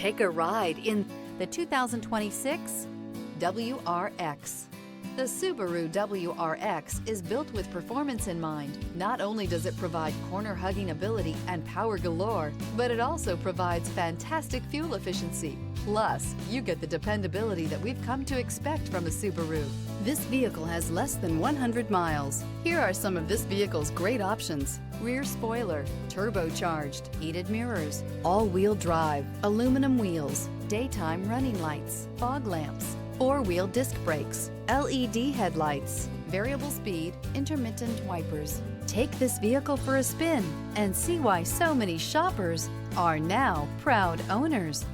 Take a ride in the 2026 WRX. The Subaru WRX is built with performance in mind. Not only does it provide corner-hugging ability and power galore, but it also provides fantastic fuel efficiency. Plus, you get the dependability that we've come to expect from a Subaru. This vehicle has less than 100 miles. Here are some of this vehicle's great options: rear spoiler, turbocharged, heated mirrors, all-wheel drive, aluminum wheels, daytime running lights, fog lamps, four-wheel disc brakes, LED headlights, variable speed, intermittent wipers. Take this vehicle for a spin and see why so many shoppers are now proud owners.